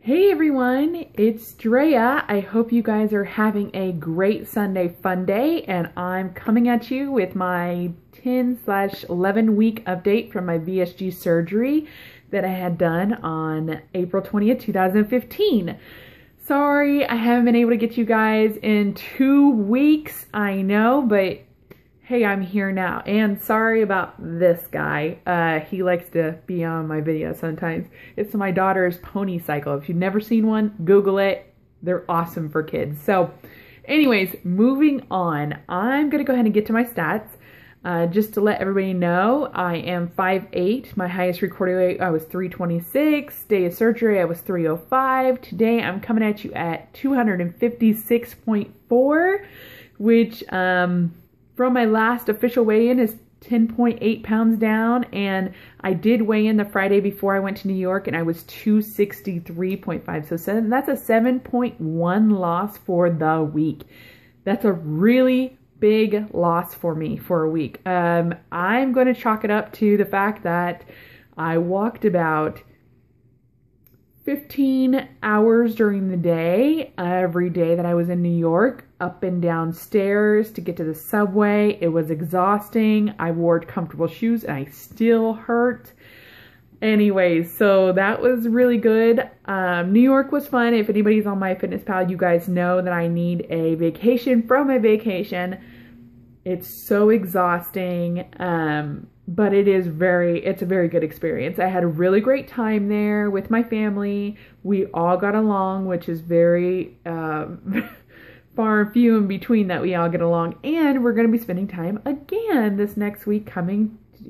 Hey everyone, it's Drea. I hope you guys are having a great Sunday fun day, and I'm coming at you with my 10/11 week update from my VSG surgery that I had done on April 20th, 2015. Sorry, I haven't been able to get you guys in 2 weeks, I know, but hey, I'm here now. And sorry about this guy. He likes to be on my videos sometimes. It's my daughter's pony cycle. If you've never seen one, Google it. They're awesome for kids. So anyways, moving on. I'm going to go ahead and get to my stats. Just to let everybody know, I am 5'8". My highest recorded weight, I was 326. Day of surgery, I was 305. Today, I'm coming at you at 256.4, which, from my last official weigh-in is 10.8 pounds down, and I did weigh in the Friday before I went to New York, and I was 263.5. So that's a 7.1 loss for the week. That's a really big loss for me for a week. I'm going to chalk it up to the fact that I walked about 15 hours during the day, every day that I was in New York, up and down stairs to get to the subway. It was exhausting. I wore comfortable shoes and I still hurt. Anyways, so that was really good. New York was fun. If anybody's on MyFitnessPal, you guys know that I need a vacation from a vacation. It's so exhausting. But it's a very good experience. I had a really great time there with my family. We all got along, which is very far and few in between that we all get along. And we're going to be spending time again this next week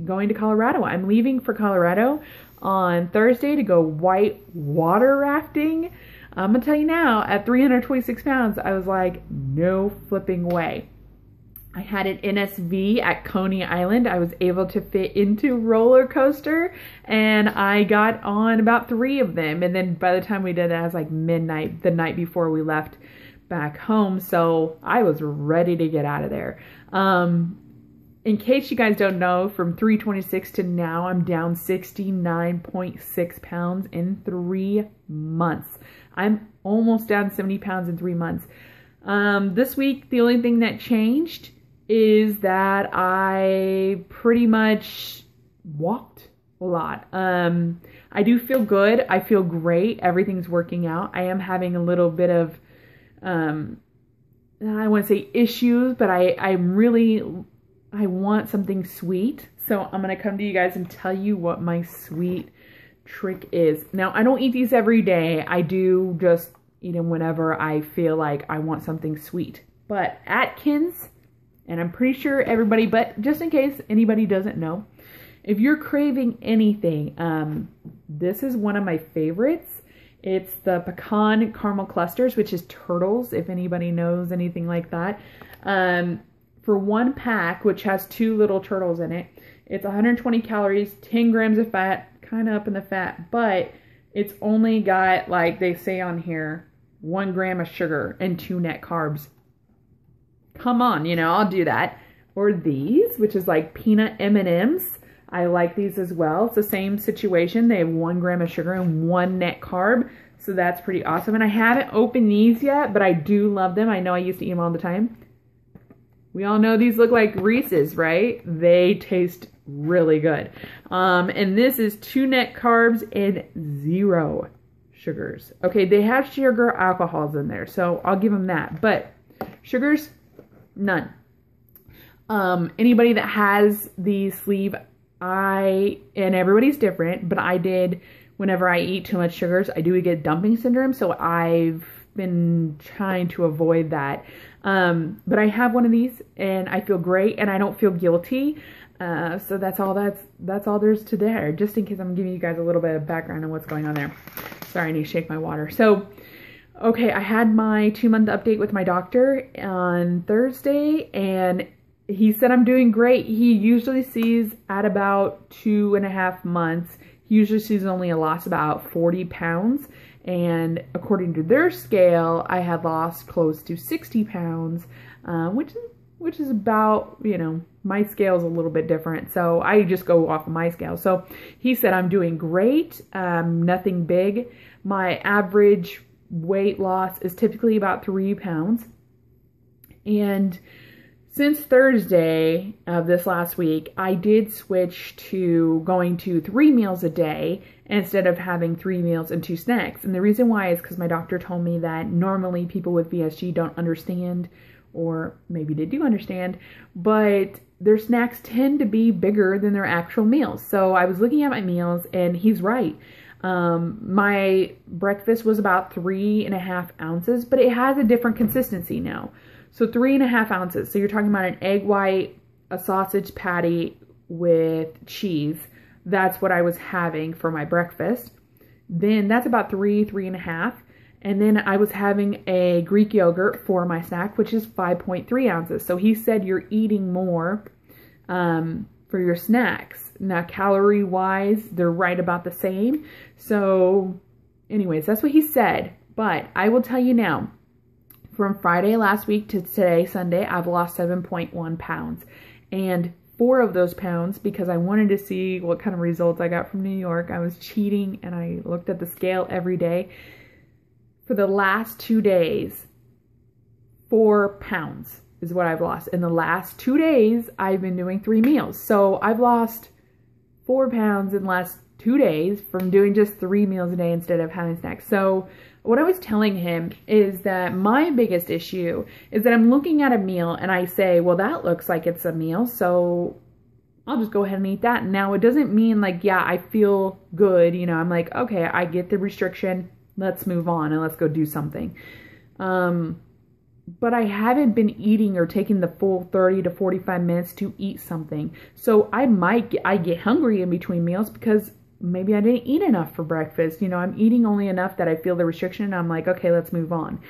going to Colorado. I'm leaving for Colorado on Thursday to go white water rafting. I'm going to tell you now, at 326 pounds, I was like, no flipping way. I had an NSV at Coney Island. I was able to fit into roller coaster, and I got on about 3 of them. And then by the time we did it, it was like midnight, the night before we left back home. So I was ready to get out of there. In case you guys don't know, from 326 to now, I'm down 69.6 pounds in 3 months. I'm almost down 70 pounds in 3 months. This week, the only thing that changed is that I pretty much walked a lot. I do feel good. I feel great. Everything's working out. I am having a little bit of, I wouldn't say issues, but I want something sweet. So I'm going to come to you guys and tell you what my sweet trick is. Now, I don't eat these every day. I do just eat them whenever I feel like I want something sweet. But Atkins, and I'm pretty sure everybody, but just in case anybody doesn't know, if you're craving anything, this is one of my favorites. It's the pecan caramel clusters, which is turtles, if anybody knows anything like that. For 1 pack, which has 2 little turtles in it, it's 120 calories, 10 grams of fat, kind of up in the fat, but it's only got, like they say on here, 1 gram of sugar and 2 net carbs. Come on, I'll do that. Or these, which is like peanut M&Ms. I like these as well. It's the same situation. They have 1 gram of sugar and 1 net carb. So that's pretty awesome. And I haven't opened these yet, but I do love them. I know I used to eat them all the time. We all know these look like Reese's, right? They taste really good. And this is 2 net carbs and 0 sugars. Okay, they have sugar alcohols in there, so I'll give them that. But sugars, none. Anybody that has the sleeve, and everybody's different, but I did, whenever I eat too much sugars, I do get dumping syndrome, so I've been trying to avoid that. But I have one of these, and I feel great, and I don't feel guilty. So that's all there's to there, just in case I'm giving you guys a little bit of background on what's going on there. Sorry, I need to shake my water. So, okay, I had my 2-month update with my doctor on Thursday, and he said I'm doing great. He usually sees at about 2.5 months. He usually sees only a loss about 40 pounds. And according to their scale, I had lost close to 60 pounds, which is which is about, you know, my scale's a little bit different. So I just go off of my scale. So he said, I'm doing great. Nothing big. My average weight loss is typically about 3 pounds. And since Thursday of this last week, I did switch to going to 3 meals a day instead of having 3 meals and 2 snacks. And the reason why is because my doctor told me that normally people with VSG don't understand, or maybe they do understand, but their snacks tend to be bigger than their actual meals. So I was looking at my meals and he's right. My breakfast was about 3.5 ounces, but it has a different consistency now. So 3.5 ounces. So you're talking about an egg white, a sausage patty with cheese. That's what I was having for my breakfast. Then that's about 3.5. And then I was having a Greek yogurt for my snack, which is 5.3 ounces. So he said you're eating more for your snacks. Now, calorie-wise, they're right about the same. So anyways, that's what he said. But I will tell you now, from Friday last week to today, Sunday, I've lost 7.1 pounds. And 4 of those pounds, because I wanted to see what kind of results I got from New York, I was cheating and I looked at the scale every day. For the last 2 days, 4 pounds is what I've lost. In the last 2 days, I've been doing 3 meals. So I've lost 4 pounds in the last 2 days from doing just 3 meals a day instead of having snacks. So what I was telling him is that my biggest issue is that I'm looking at a meal and I say, well, that looks like it's a meal, so I'll just go ahead and eat that. Now, it doesn't mean like, yeah, I feel good. You know, I'm like, okay, I get the restriction. Let's move on and let's go do something. But I haven't been eating or taking the full 30 to 45 minutes to eat something. So I get hungry in between meals because maybe I didn't eat enough for breakfast. You know, I'm eating only enough that I feel the restriction and I'm like, okay, let's move on.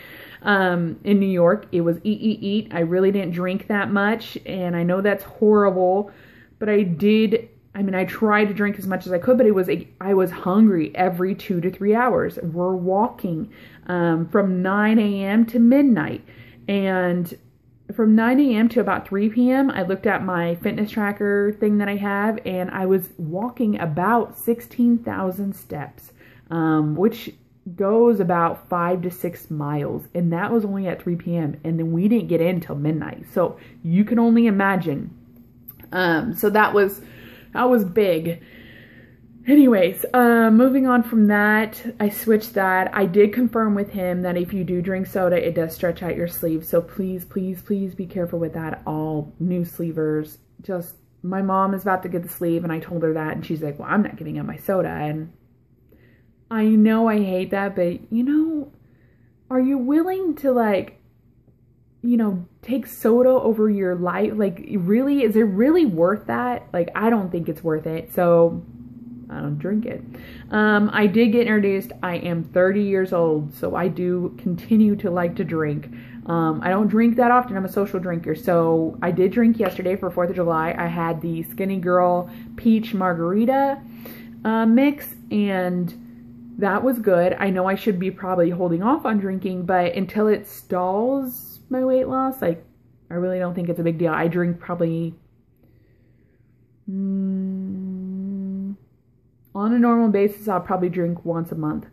In New York, it was eat. I really didn't drink that much. And I know that's horrible, but I tried to drink as much as I could, but I was hungry every 2 to 3 hours. We're walking from 9 a.m. to midnight. And from 9 a.m. to about 3 p.m., I looked at my fitness tracker thing that I have, and I was walking about 16,000 steps, which goes about 5 to 6 miles. And that was only at 3 p.m. And then we didn't get in until midnight. So you can only imagine. So that was big. Anyways, moving on from that, I switched that. I did confirm with him that if you do drink soda, it does stretch out your sleeve. So please, please, please be careful with that. All new sleevers. Just, my mom is about to get the sleeve and I told her that and she's like, well, I'm not giving up my soda. And I know I hate that, but you know, are you willing to like, you know, take soda over your life? Like, really, is it really worth that? Like, I don't think it's worth it. So I don't drink it. I did get introduced. I am 30 years old, so I do continue to like to drink. I don't drink that often. I'm a social drinker. So I did drink yesterday for 4th of July. I had the Skinny Girl Peach Margarita mix, and that was good. I know I should be probably holding off on drinking, but until it stalls my weight loss, like, I really don't think it's a big deal. I drink probably on a normal basis, I'll probably drink once a month.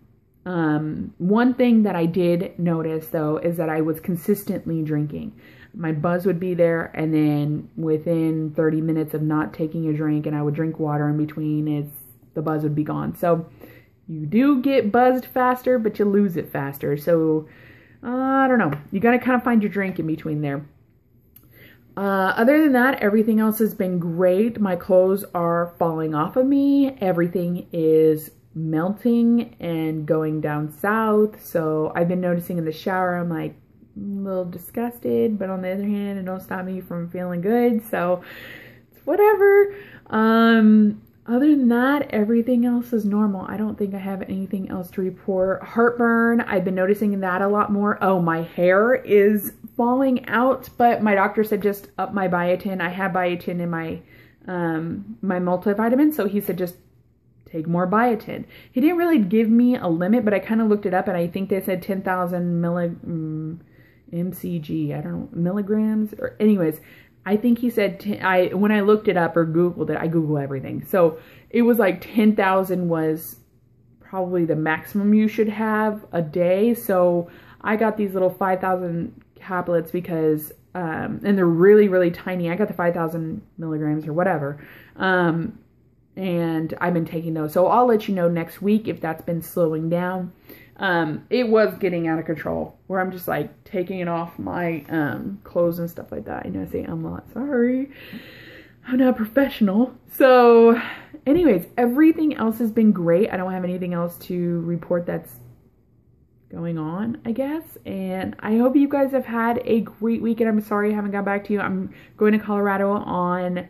One thing that I did notice, though, is that I was consistently drinking. My buzz would be there, and then within 30 minutes of not taking a drink, and I would drink water in between, the buzz would be gone. So you do get buzzed faster, but you lose it faster. So I don't know. You got to kind of find your drink in between there. Other than that, everything else has been great. My clothes are falling off of me. Everything is melting and going down south. So I've been noticing in the shower, I'm like a little disgusted, but on the other hand, it don't stop me from feeling good. So it's whatever. Other than that, everything else is normal. I don't think I have anything else to report. Heartburn, I've been noticing that a lot more. Oh, my hair is falling out, but my doctor said just up my biotin. I have biotin in my my multivitamin, so he said just take more biotin. He didn't really give me a limit, but I kind of looked it up, and I think they said 10,000 mcg, I don't know, milligrams, or anyways, I think he said, when I looked it up or Googled it, I Google everything. So it was like 10,000 was probably the maximum you should have a day. So I got these little 5,000 caplets because, and they're really, really tiny. I got the 5,000 milligrams or whatever. And I've been taking those. So I'll let you know next week if that's been slowing down. It was getting out of control where I'm just like taking it off my clothes and stuff like that. I know I say I'm not sorry. I'm not professional. So anyways, everything else has been great. I don't have anything else to report that's going on, I guess. And I hope you guys have had a great weekend. I'm sorry I haven't got back to you. I'm going to Colorado on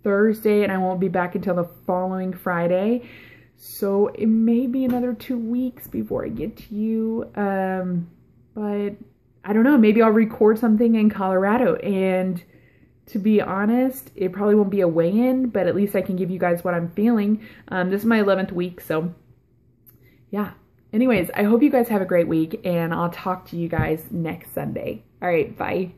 Thursday and I won't be back until the following Friday. So it may be another 2 weeks before I get to you. But I don't know, maybe I'll record something in Colorado. And to be honest, it probably won't be a weigh-in, but at least I can give you guys what I'm feeling. This is my 11th week, so yeah. Anyways, I hope you guys have a great week, and I'll talk to you guys next Sunday. All right, bye.